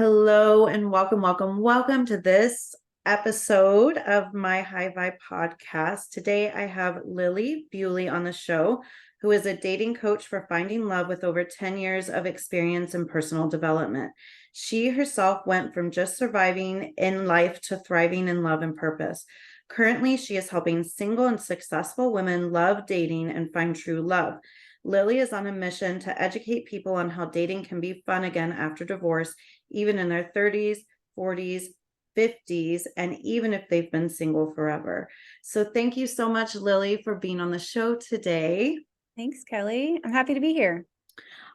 Hello and welcome to this episode of my High Vibe podcast. Today I have Lilli Bewley on the show, who is a dating coach for finding love with over 10 years of experience in personal development. She herself went from just surviving in life to thriving in love and purpose. Currently, she is helping single and successful women love dating and find true love. Lilli is on a mission to educate people on how dating can be fun again after divorce, even in their 30s, 40s, 50s, and even if they've been single forever. So thank you so much, Lilli, for being on the show today. Thanks, Kelly. I'm happy to be here.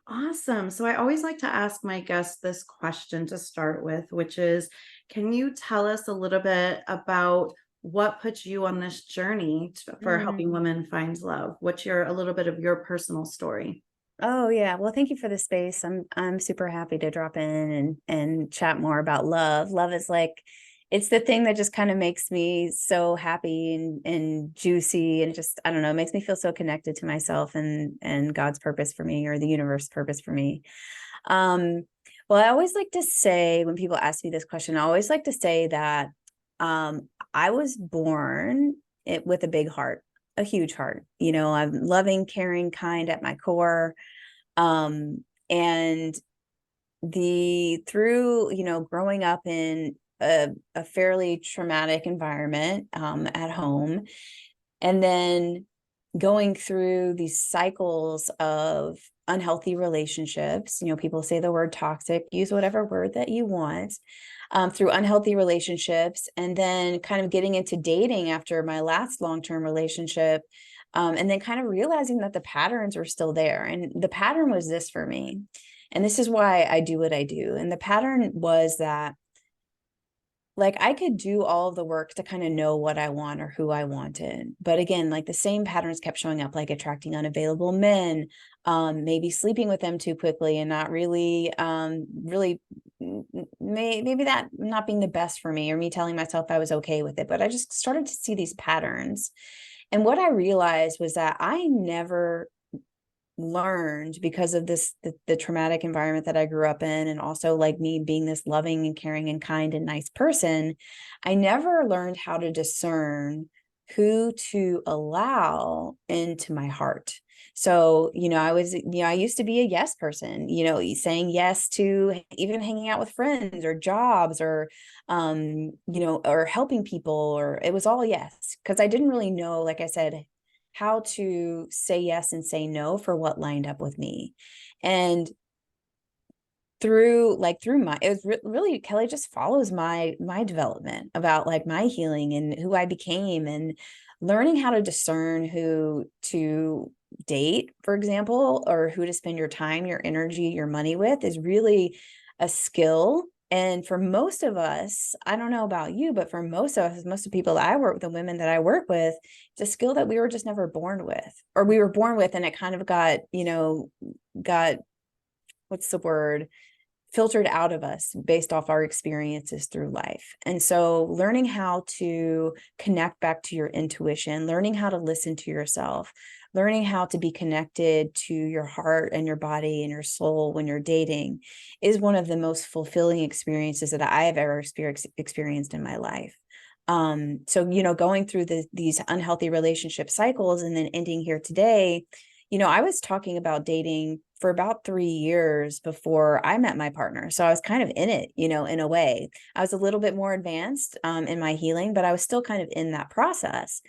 Awesome. So I always like to ask my guests this question to start with, which is, can you tell us a little bit about what put you on this journey for helping women find love? What's a little bit of your personal story? Oh yeah. Well, thank you for the space. I'm super happy to drop in and chat more about love. Love is it's the thing that just kind of makes me so happy and juicy, and just, I don't know, it makes me feel so connected to myself and God's purpose for me, or the universe purpose for me. Well, I always like to say, when people ask me this question, I always like to say that I was born with a big heart, a huge heart. I'm loving, caring, kind at my core. And through growing up in a fairly traumatic environment at home, and then going through these cycles of unhealthy relationships. People say the word toxic, use whatever word that you want, through unhealthy relationships, and then kind of getting into dating after my last long-term relationship. And then kind of realizing that the patterns were still there. And the pattern was this for me. And this is why I do what I do. And the pattern was that, I could do all of the work to kind of know what I want or who I wanted. But again, the same patterns kept showing up, like attracting unavailable men, maybe sleeping with them too quickly and not really, maybe that not being the best for me, or me telling myself I was okay with it. But I just started to see these patterns. And what I realized was that I never learned, because of the traumatic environment that I grew up in, and also me being this loving and caring and kind and nice person, I never learned how to discern who to allow into my heart. So, I used to be a yes person, saying yes to even hanging out with friends or jobs, or, or helping people, or it was all yes, because I didn't really know, like I said, how to say yes and say no for what lined up with me. And through my, it was really, Kelly, just follows my development about my healing and who I became, and learning how to discern who to date, for example, or who to spend your time, your energy, your money with, is really a skill. And for most of us, I don't know about you, but for most of us, most of the people that I work with, the women that I work with, it's a skill that we were just never born with, or we were born with, and it kind of got, what's the word, filtered out of us based off our experiences through life. And so learning how to connect back to your intuition, learning how to listen to yourself, learning how to be connected to your heart and your body and your soul when you're dating, is one of the most fulfilling experiences that I have ever experienced in my life. So, going through these unhealthy relationship cycles and then ending here today, I was talking about dating for about 3 years before I met my partner. So I was kind of in it, in a way. I was a little bit more advanced in my healing, but I was still kind of in that process.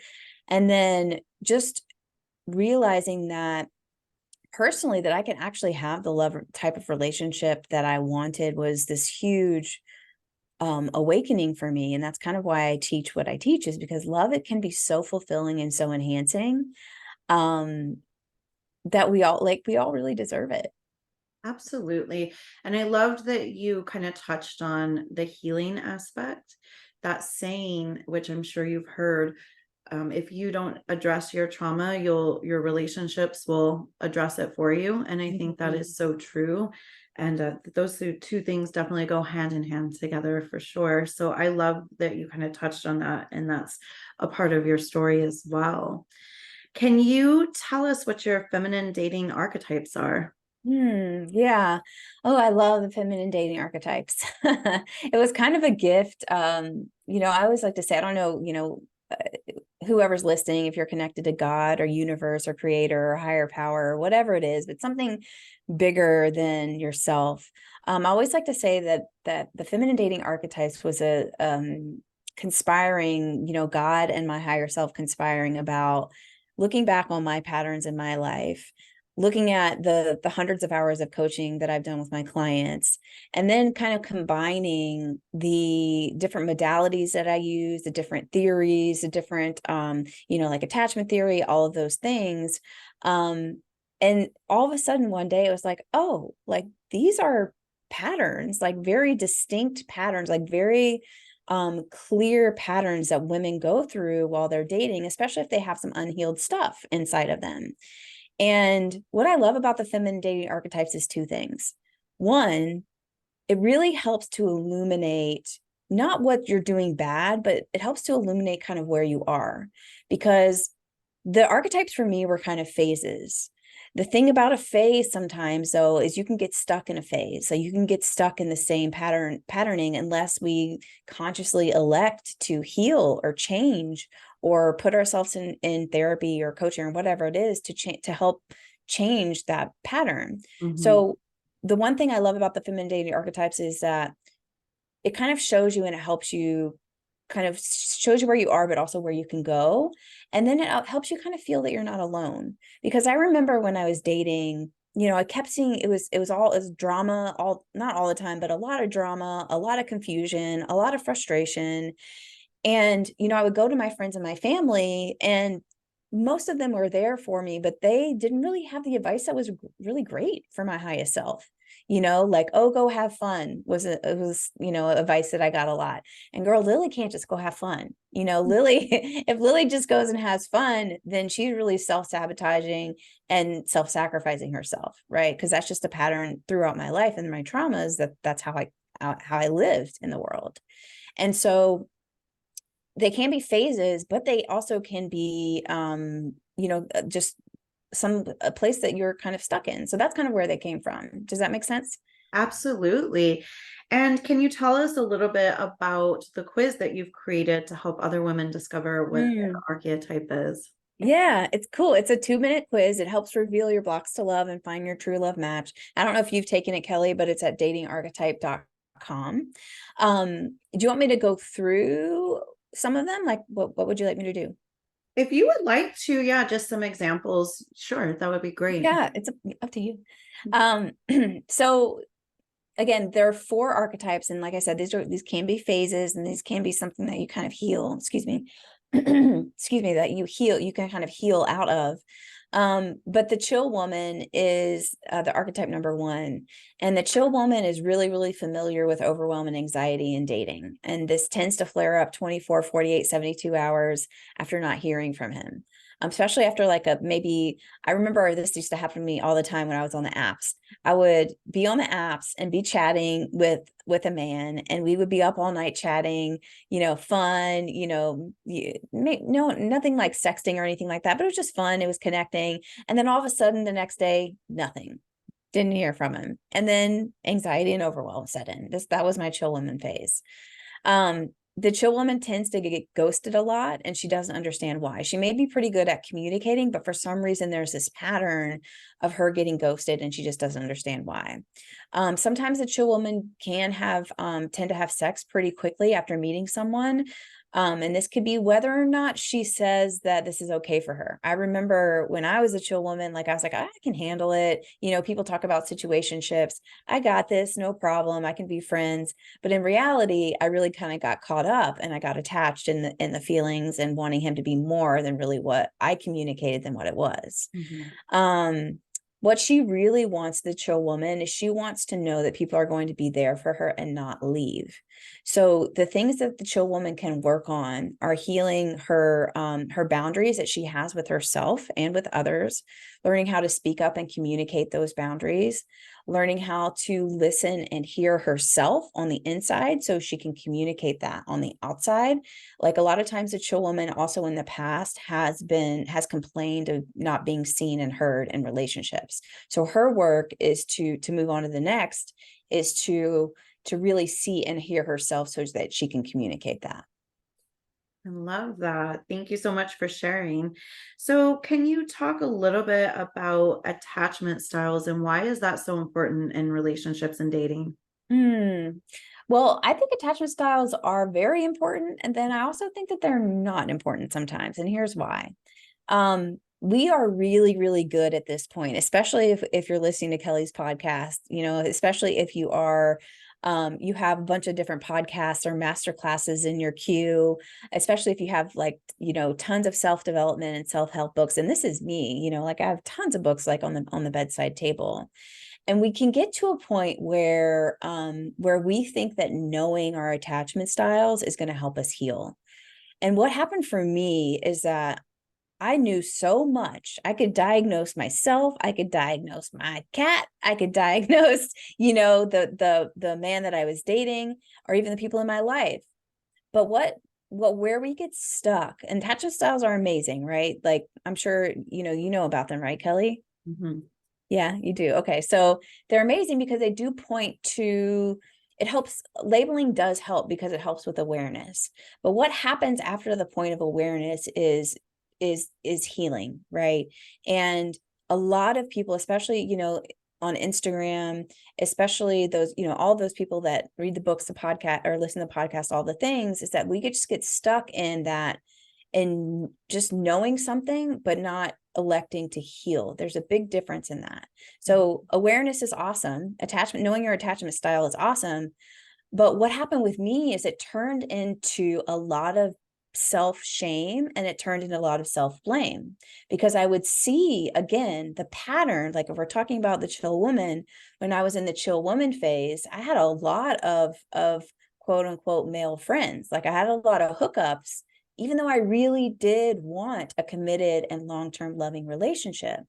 And then just realizing that personally, that I can actually have the love type of relationship that I wanted, was this huge awakening for me. And that's kind of why I teach what I teach, is because love, it can be so fulfilling and so enhancing. That we all really deserve it. Absolutely. And I loved that you kind of touched on the healing aspect. That saying, which I'm sure you've heard, if you don't address your trauma, your relationships will address it for you. And I think that is so true. And those two things definitely go hand in hand together for sure. So I love that you kind of touched on that, and that's a part of your story as well. Can you tell us what your feminine dating archetypes are? Yeah. Oh, I love the feminine dating archetypes. It was kind of a gift. I always like to say, I don't know, whoever's listening, if you're connected to God or universe or creator or higher power or whatever it is, but something bigger than yourself. I always like to say that the feminine dating archetypes was a conspiring, God and my higher self conspiring about looking back on my patterns in my life, looking at the hundreds of hours of coaching that I've done with my clients, and then kind of combining the different modalities that I use, the different theories, the different like attachment theory, all of those things. And all of a sudden one day it was like, oh, like these are patterns, like very distinct patterns, like very clear patterns that women go through while they're dating, especially if they have some unhealed stuff inside of them. And what I love about the feminine dating archetypes is two things. One, it really helps to illuminate not what you're doing bad, but it helps to illuminate kind of where you are. Because the archetypes for me were kind of phases. The thing about a phase sometimes, though, is you can get stuck in a phase. So you can get stuck in the same patterning unless we consciously elect to heal or change or put ourselves in therapy or coaching or whatever it is to help change that pattern. Mm-hmm. So the one thing I love about the feminine dating archetypes is that it kind of shows you and it helps you, kind of shows you where you are, but also where you can go. And then it helps you kind of feel that you're not alone. Because I remember when I was dating, I kept seeing it was drama, not all the time, but a lot of drama, a lot of confusion, a lot of frustration. And, I would go to my friends and my family, and most of them were there for me, but they didn't really have the advice that was really great for my highest self. Like, oh, go have fun was advice that I got a lot. And girl, Lillie can't just go have fun. Lillie, if Lillie just goes and has fun, then she's really self-sabotaging and self-sacrificing herself, right? Because that's just a pattern throughout my life and my traumas, that's how I lived in the world. And so they can be phases, but they also can be, just a place that you're kind of stuck in. So that's kind of where they came from. Does that make sense? Absolutely. And can you tell us a little bit about the quiz that you've created to help other women discover what their archetype is? Yeah, it's cool. It's a 2-minute quiz. It helps reveal your blocks to love and find your true love match. I don't know if you've taken it, Kelly, but it's at datingarchetype.com. Do you want me to go through some of them? Like, what would you like me to do? If you would like to, yeah, just some examples. Sure, that would be great. Yeah, it's up to you. So again, there are 4 archetypes, and like I said, these can be phases, and these can be something that you kind of heal. Excuse me, that you can kind of heal out of. But the chill woman is the archetype number 1, and the chill woman is really, really familiar with overwhelm and anxiety in dating, and this tends to flare up 24, 48, 72 hours after not hearing from him. Especially after maybe I remember this used to happen to me all the time when I was on the apps. I would be on the apps and be chatting with a man, and we would be up all night chatting, fun, no, nothing like sexting or anything like that, but it was just fun. It was connecting. And then all of a sudden the next day, nothing, didn't hear from him. And then anxiety and overwhelm set in. That was my chill woman phase. The chill woman tends to get ghosted a lot, and she doesn't understand why. She may be pretty good at communicating, but for some reason there's this pattern of her getting ghosted, and she just doesn't understand why. Sometimes a chill woman can tend to have sex pretty quickly after meeting someone. And this could be whether or not she says that this is okay for her. I remember when I was a chill woman, like I was like, I can handle it. People talk about situationships. I got this, no problem. I can be friends. But in reality, I really kind of got caught up, and I got attached in the feelings and wanting him to be more than really what I communicated than what it was. Mm-hmm. What she really wants, the chill woman, is she wants to know that people are going to be there for her and not leave. So the things that the chill woman can work on are healing her boundaries that she has with herself and with others, learning how to speak up and communicate those boundaries, learning how to listen and hear herself on the inside so she can communicate that on the outside. Like a lot of times the chill woman also in the past has complained of not being seen and heard in relationships. archetypes. So her work is to move on to the next, is to really see and hear herself so that she can communicate that. I love that. Thank you so much for sharing. So, can you talk a little bit about attachment styles and why is that so important in relationships and dating? Well, I think attachment styles are very important. And then I also think that they're not important sometimes. And here's why. We are really, really good at this point, especially if you're listening to Kelly's podcast, especially if you are, you have a bunch of different podcasts or master classes in your queue, especially if you have tons of self-development and self-help books. And this is me, like I have tons of books like on the bedside table. And we can get to a point where we think that knowing our attachment styles is going to help us heal. And what happened for me is that I knew so much. I could diagnose myself. I could diagnose my cat. I could diagnose, the man that I was dating, or even the people in my life. But where we get stuck, and attachment styles are amazing, right? Like I'm sure you know about them, right, Kelly? Mm-hmm. Yeah, you do. Okay. So they're amazing because they do point to, it helps. Labeling does help because it helps with awareness. But what happens after the point of awareness is healing, right? And a lot of people, especially, on Instagram, especially those, all those people that read the books, the podcast, or listen to the podcast, all the things, is that we could just get stuck in that, in just knowing something, but not electing to heal. There's a big difference in that. So awareness is awesome. Knowing your attachment style is awesome. But what happened with me is it turned into a lot of self-shame, and it turned into a lot of self-blame, because I would see again the pattern. Like if we're talking about the chill woman, when I was in the chill woman phase, I had a lot of quote unquote male friends. Like I had a lot of hookups, even though I really did want a committed and long-term loving relationship.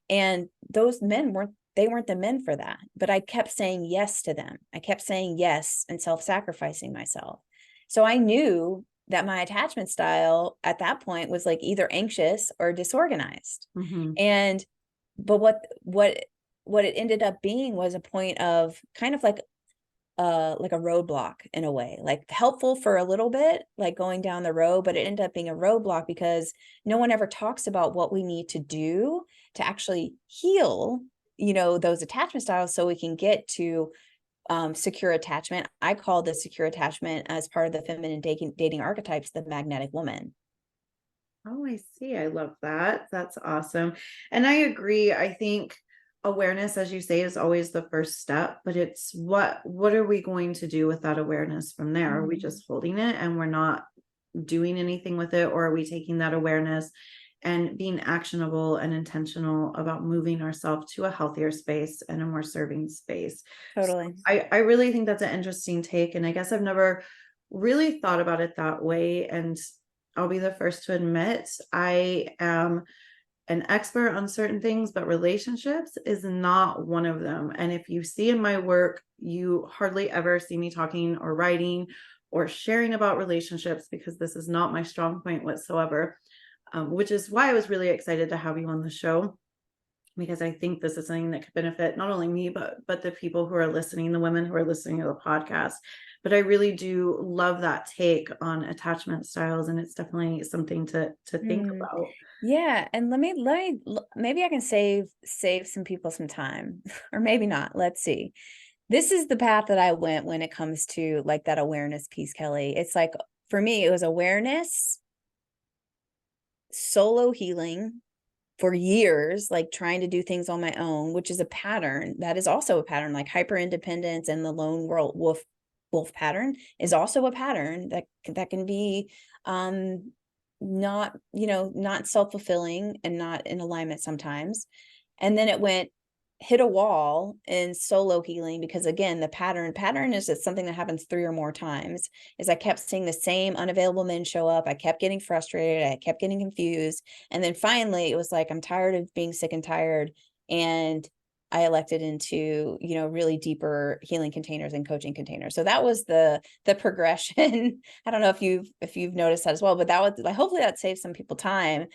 And those men weren't the men for that. But I kept saying yes to them. I kept saying yes and self-sacrificing myself. So I knew that my attachment style at that point was like either anxious or disorganized. Mm-hmm. And but what it ended up being was a point of kind of like a roadblock in a way, like helpful for a little bit, like going down the road, but it ended up being a roadblock because no one ever talks about what we need to do to actually heal, those attachment styles, so we can get to secure attachment. I call the secure attachment, as part of the feminine dating archetypes, the magnetic woman. Oh, I see. I love that. That's awesome. And I agree. I think awareness, as you say, is always the first step, but it's what are we going to do with that awareness from there? Are we just holding it and we're not doing anything with it? Or are we taking that awareness and being actionable and intentional about moving ourselves to a healthier space and a more serving space? Totally. So I really think that's an interesting take. And I guess I've never really thought about it that way. And I'll be the first to admit I am an expert on certain things, but relationships is not one of them. And if you see in my work, you hardly ever see me talking or writing or sharing about relationships, because this is not my strong point whatsoever, which is why I was really excited to have you on the show, because I think this is something that could benefit not only me, but the people who are listening, the women who are listening to the podcast. But I really do love that take on attachment styles, and it's definitely something to think about. Yeah, and maybe I can save some people some time, or maybe not. Let's see. This is the path that I went when it comes to like that awareness piece, Kelly. It's like, for me, it was awareness, solo healing for years, like trying to do things on my own, which is a pattern. That is also a pattern, like hyper independence and the lone wolf pattern is also a pattern that can be not self-fulfilling and not in alignment sometimes. And then it hit a wall in solo healing, because again, the pattern is it's something that happens 3 or more times. Is I kept seeing the same unavailable men show up. I kept getting frustrated. I kept getting confused. And then finally it was like, I'm tired of being sick and tired. And I elected into, really deeper healing containers and coaching containers. So that was the progression. I don't know if you've noticed that as well, but that was like, hopefully that saves some people time.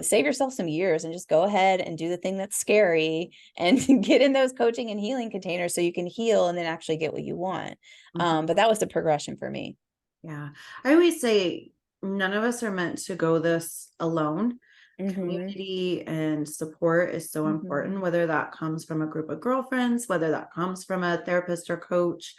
Save yourself some years and just go ahead and do the thing that's scary and get in those coaching and healing containers so you can heal and then actually get what you want. But that was the progression for me. Yeah. I always say none of us are meant to go this alone. Community and support is so important, whether that comes from a group of girlfriends, whether that comes from a therapist or coach.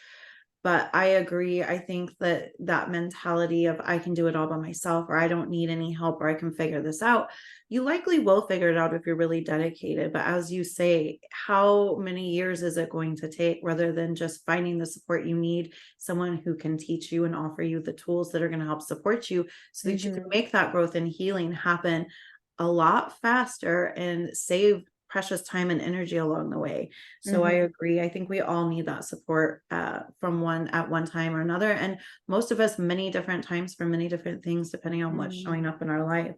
But I agree. I think that mentality of I can do it all by myself, or I don't need any help, or I can figure this out. You likely will figure it out if you're really dedicated. But as you say, how many years is it going to take rather than just finding the support you need, someone who can teach you and offer you the tools that are going to help support you so that you can make that growth and healing happen a lot faster and save precious time and energy along the way. So I agree. I think we all need that support from one at one time or another. And most of us many different times for many different things, depending on what's showing up in our life.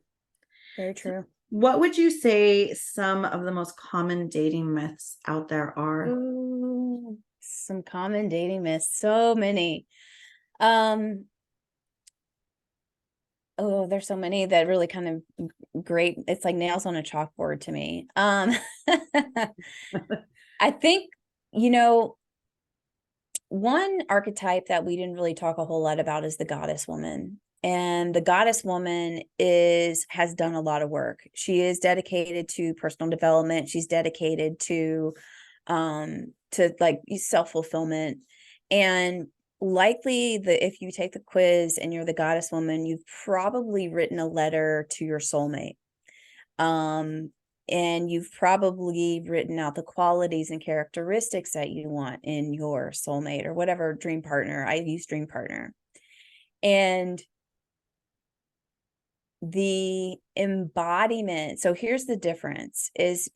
Very true. What would you say some of the most common dating myths out there are? Ooh, some common dating myths. So many. Oh, there's so many that really kind of great. It's like nails on a chalkboard to me. I think, one archetype that we didn't really talk a whole lot about is the goddess woman. And the goddess woman has done a lot of work. She is dedicated to personal development. She's dedicated to like self-fulfillment. And likely if you take the quiz and you're the goddess woman, you've probably written a letter to your soulmate. And you've probably written out the qualities and characteristics that you want in your soulmate or whatever dream partner. I use dream partner. And the embodiment. So here's the difference is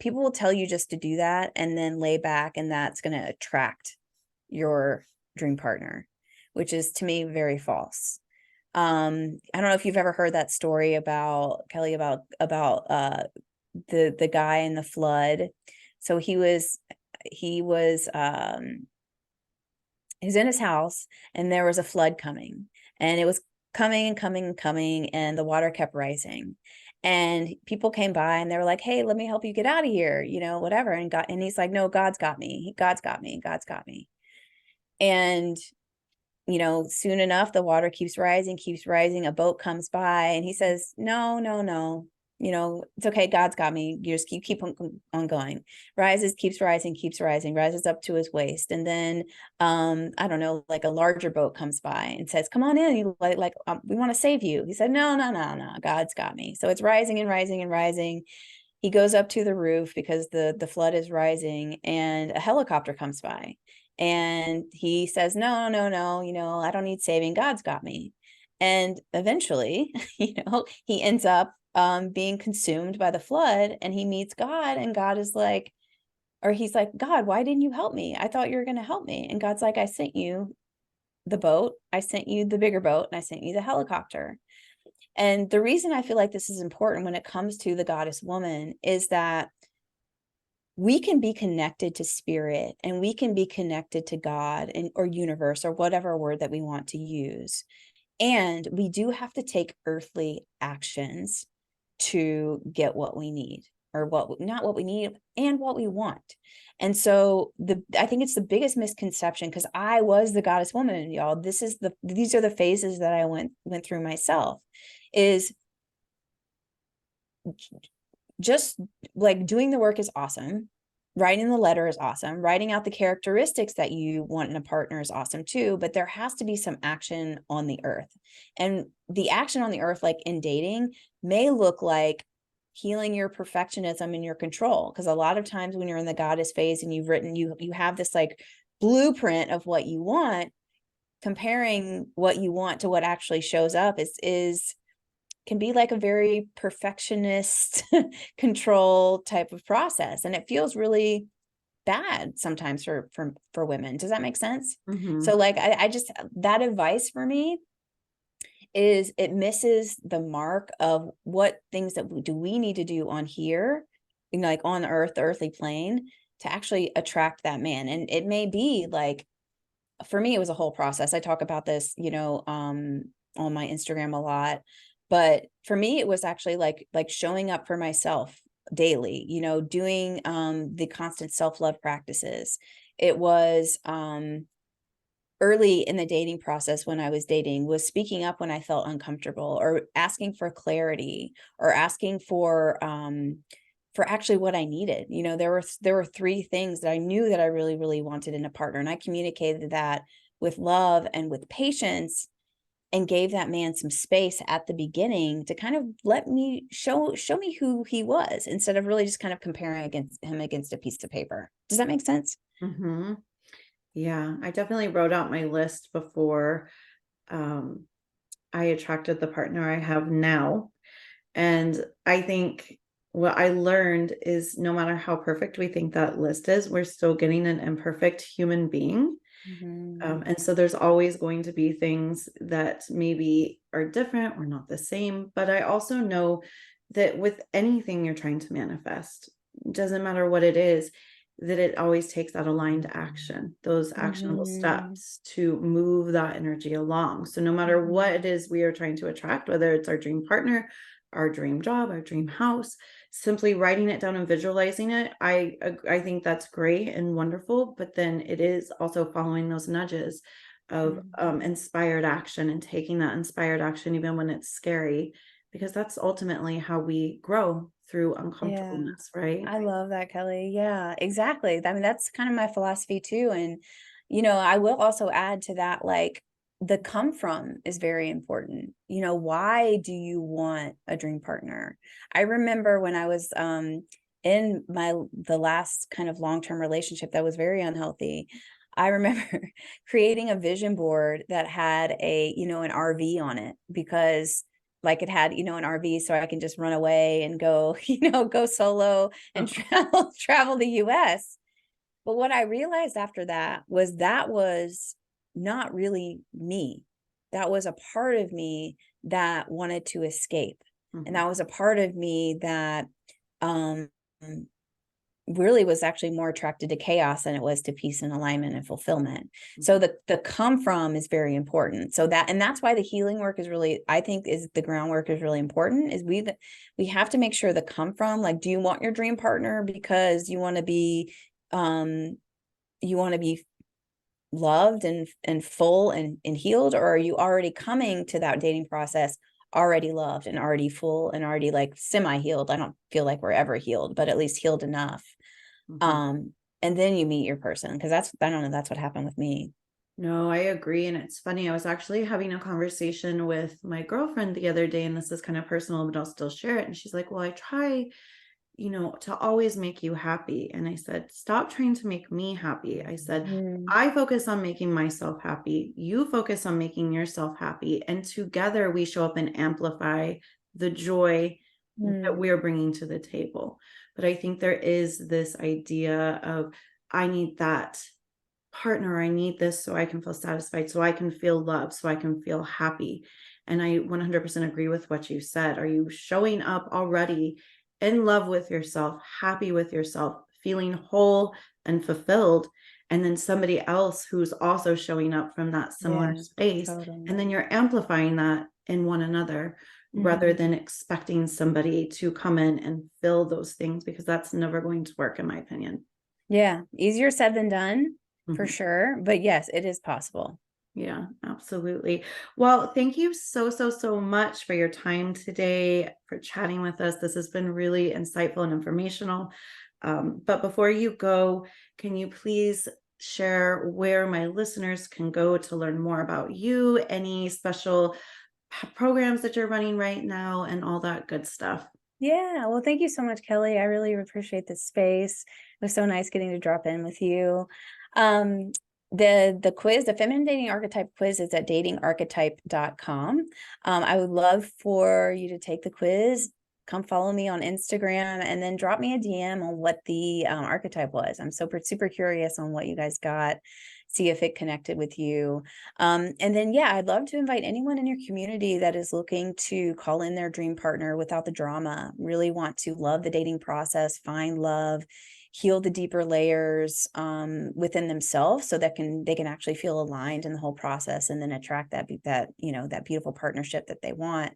people will tell you just to do that and then lay back, and that's going to attract your dream partner, which is to me very false. I don't know if you've ever heard that story about Kelly about the guy in the flood. So he was in his house and there was a flood coming, and it was coming and coming and coming, and the water kept rising. And people came by and they were like, "Hey, let me help you get out of here," whatever. And he's like, "No, God's got me. God's got me. God's got me." And soon enough, the water keeps rising. A boat comes by and he says, "No, no, no. It's okay. God's got me. You just keep on going." Rises, keeps rising, rises up to his waist. And then, I don't know, like a larger boat comes by and says, "Come on in. We want to save you." He said, "No, no, no, no. God's got me." So it's rising and rising and rising. He goes up to the roof because the flood is rising, and a helicopter comes by. And he says, "No, no, no, I don't need saving. God's got me." And eventually, he ends up being consumed by the flood, and he meets God, and God is like, or he's like, "God, why didn't you help me? I thought you were going to help me." And God's like, "I sent you the boat. I sent you the bigger boat, and I sent you the helicopter." And the reason I feel like this is important when it comes to the goddess woman is that we can be connected to spirit, and we can be connected to God or universe or whatever word that we want to use. And we do have to take earthly actions to get what we need, or not what we need, and what we want. And so I think it's the biggest misconception, because I was the goddess woman, y'all. These are the phases that I went through myself, is just like doing the work is awesome. Writing the letter is awesome. Writing out the characteristics that you want in a partner is awesome too, but there has to be some action on the earth. And the action on the earth, like in dating, may look like healing your perfectionism and your control. Because a lot of times when you're in the goddess phase and you have this like blueprint of what you want, comparing what you want to what actually shows up can be like a very perfectionist control type of process. And it feels really bad sometimes for women. Does that make sense? So like, I just, that advice for me is it misses the mark of what things that we need to do on here, like on earth, the earthly plane, to actually attract that man. And it may be like, for me, it was a whole process. I talk about this, on my Instagram a lot, but for me, it was actually like showing up for myself daily, doing the constant self-love practices. It was early in the dating process, when I was dating, was speaking up when I felt uncomfortable, or asking for clarity, or asking for actually what I needed. There were three things that I knew that I really, really wanted in a partner. And I communicated that with love and with patience, and gave that man some space at the beginning to kind of let me show me who he was, instead of really just kind of comparing against a piece of paper. Does that make sense? Mm-hmm. Yeah, I definitely wrote out my list before I attracted the partner I have now. And I think what I learned is, no matter how perfect we think that list is, we're still getting an imperfect human being. Mm-hmm. And so there's always going to be things that maybe are different or not the same. But I also know that with anything you're trying to manifest, doesn't matter what it is, that it always takes that aligned action, those actionable Mm-hmm. steps to move that energy along. So no matter what it is we are trying to attract, whether it's our dream partner, our dream job, our dream house, simply writing it down and visualizing it, I think that's great and wonderful. But then it is also following those nudges of inspired action, and taking that inspired action even when it's scary, because that's ultimately how we grow, through Yeah. uncomfortableness, right? I love that, Kelly. Yeah, exactly. I mean, that's kind of my philosophy too. And, I will also add to that, like, the come from is very important. Why do you want a dream partner? I remember when I was in the last kind of long-term relationship that was very unhealthy. I remember creating a vision board that had an RV on it, because like it had, an RV, so I can just run away and go, go solo and travel the US. But what I realized after that was not really me. That was a part of me that wanted to escape. And Mhm. that was a part of me that um really was actually more attracted to chaos than it was to peace and alignment and fulfillment. So the come from is very important. So that's why the healing work is really, I think, is the groundwork is really important. Is we have to make sure the come from, like, do you want your dream partner because you want to be um loved and full and healed, or are you already coming to that dating process already loved and already full and already like semi-healed? I don't feel like we're ever healed, but at least healed enough. Mhm. And then you meet your person, because I don't know, that's what happened with me. No, I agree. And it's funny, I was actually having a conversation with my girlfriend the other day, and this is kind of personal, but I'll still share it. And she's like, well, I try, to always make you happy. And I said, stop trying to make me happy. I said, Mm, I focus on making myself happy. You focus on making yourself happy. And together we show up and amplify the joy that mm, we're bringing to the table. But I think there is this idea of, I need that partner, I need this so I can feel satisfied, so I can feel loved, so I can feel happy. And I 100% agree with what you said. Are you showing up already in love with yourself, happy with yourself, feeling whole and fulfilled? And then somebody else who's also showing up from that similar yeah, space. totally. And then you're amplifying that in one another, rather Mhm. than expecting somebody to come in and fill those things, because that's never going to work, in my opinion. Yeah, easier said than done, for Mhm. sure, but yes, it is possible. Yeah, absolutely. Well, thank you so, so, so much for your time today, for chatting with us. This has been really insightful and informational. But before you go, can you please share where my listeners can go to learn more about you, any special programs that you're running right now, and all that good stuff? Yeah, well, thank you so much, Kelly. I really appreciate this space. It was so nice getting to drop in with you. Um, the quiz, the Feminine Dating Archetype Quiz, is at datingarchetype.com. I would love for you to take the quiz. come follow me on Instagram, and then drop me a DM on what the archetype was. I'm super curious on what you guys got, see if it connected with you. And then, yeah, I'd love to invite anyone in your community that is looking to call in their dream partner without the drama, really want to love the dating process, find love, heal the deeper layers within themselves, so that they can actually feel aligned in the whole process, and then attract that beautiful partnership that they want.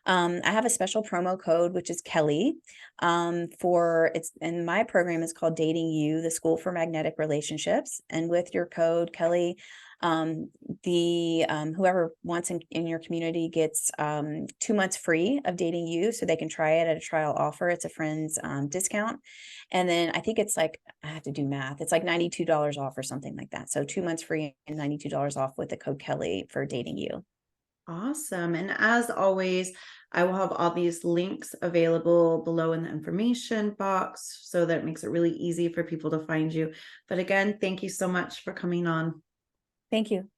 I have a special promo code, which is Kelly, and my program is called Dating You, the School for Magnetic Relationships. And with your code, Kelly, whoever wants in your community gets 2 months free of Dating You, so they can try it at a trial offer. It's a friend's discount. And then I think it's like, I have to do math, it's like $92 off or something like that. So 2 months free and $92 off with the code Kelly for Dating You. Awesome. And as always, I will have all these links available below in the information box, so that it makes it really easy for people to find you. But again, thank you so much for coming on. Thank you.